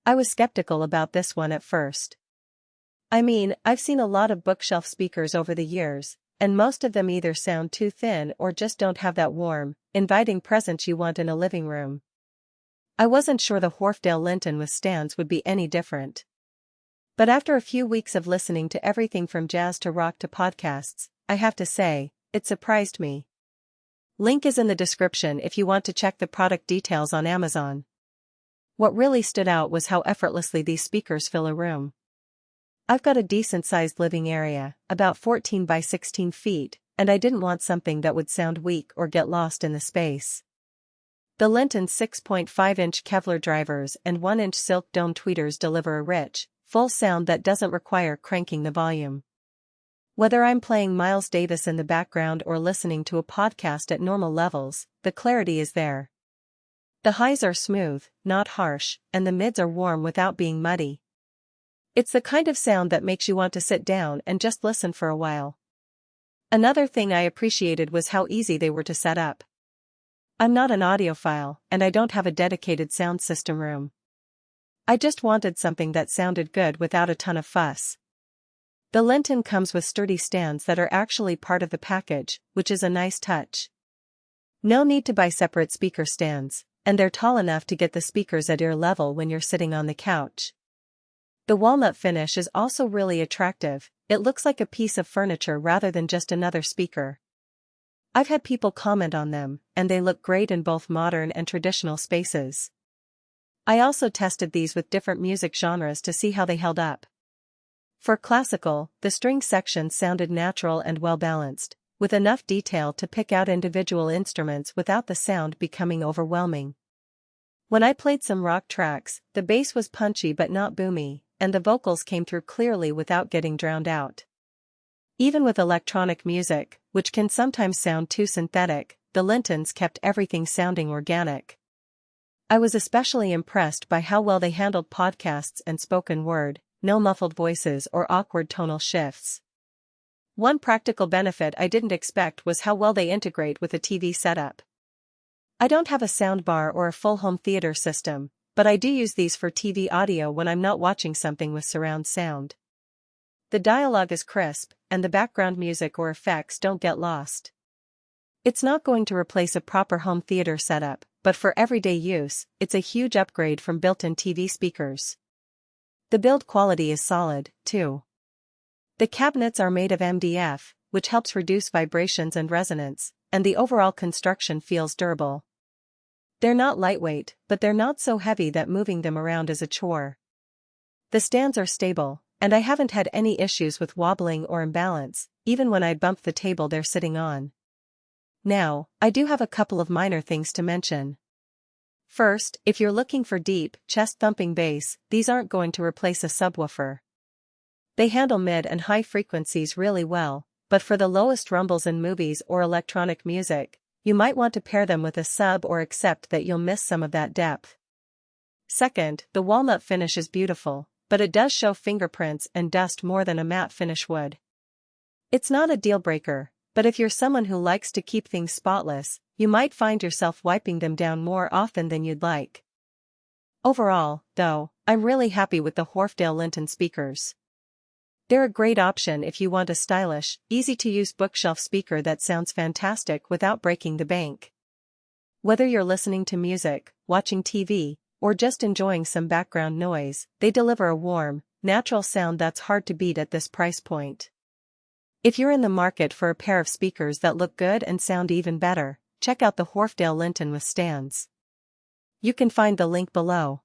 I was skeptical about this one at first. I mean, I've seen a lot of bookshelf speakers over the years, and most of them either sound too thin or just don't have that warm, inviting presence you want in a living room. I wasn't sure the Wharfedale Linton with stands would be any different. But after a few weeks of listening to everything from jazz to rock to podcasts, I have to say, it surprised me. Link is in the description if you want to check the product details on Amazon. What really stood out was how effortlessly these speakers fill a room. I've got a decent-sized living area, about 14 by 16 feet, and I didn't want something that would sound weak or get lost in the space. The Linton's 6.5-inch Kevlar drivers and 1-inch silk dome tweeters deliver a rich, full sound that doesn't require cranking the volume. Whether I'm playing Miles Davis in the background or listening to a podcast at normal levels, the clarity is there. The highs are smooth, not harsh, and the mids are warm without being muddy. It's the kind of sound that makes you want to sit down and just listen for a while. Another thing I appreciated was how easy they were to set up. I'm not an audiophile, and I don't have a dedicated sound system room. I just wanted something that sounded good without a ton of fuss. The Linton comes with sturdy stands that are actually part of the package, which is a nice touch. No need to buy separate speaker stands, and they're tall enough to get the speakers at ear level when you're sitting on the couch. The walnut finish is also really attractive. It looks like a piece of furniture rather than just another speaker. I've had people comment on them, and they look great in both modern and traditional spaces. I also tested these with different music genres to see how they held up. For classical, the string section sounded natural and well-balanced, with enough detail to pick out individual instruments without the sound becoming overwhelming. When I played some rock tracks, the bass was punchy but not boomy, and the vocals came through clearly without getting drowned out. Even with electronic music, which can sometimes sound too synthetic, the Lintons kept everything sounding organic. I was especially impressed by how well they handled podcasts and spoken word, no muffled voices or awkward tonal shifts. One practical benefit I didn't expect was how well they integrate with a TV setup. I don't have a soundbar or a full home theater system, but I do use these for TV audio when I'm not watching something with surround sound. The dialogue is crisp, and the background music or effects don't get lost. It's not going to replace a proper home theater setup, but for everyday use, it's a huge upgrade from built-in TV speakers. The build quality is solid, too. The cabinets are made of MDF, which helps reduce vibrations and resonance, and the overall construction feels durable. They're not lightweight, but they're not so heavy that moving them around is a chore. The stands are stable, and I haven't had any issues with wobbling or imbalance, even when I bump the table they're sitting on. Now, I do have a couple of minor things to mention. First, if you're looking for deep, chest-thumping bass, these aren't going to replace a subwoofer. They handle mid and high frequencies really well, but for the lowest rumbles in movies or electronic music, you might want to pair them with a sub or accept that you'll miss some of that depth. Second, the walnut finish is beautiful, but it does show fingerprints and dust more than a matte finish would. It's not a deal-breaker, but if you're someone who likes to keep things spotless, you might find yourself wiping them down more often than you'd like. Overall, though, I'm really happy with the Wharfedale Linton speakers. They're a great option if you want a stylish, easy-to-use bookshelf speaker that sounds fantastic without breaking the bank. Whether you're listening to music, watching TV, or just enjoying some background noise, they deliver a warm, natural sound that's hard to beat at this price point. If you're in the market for a pair of speakers that look good and sound even better, check out the Wharfedale Linton with stands. You can find the link below.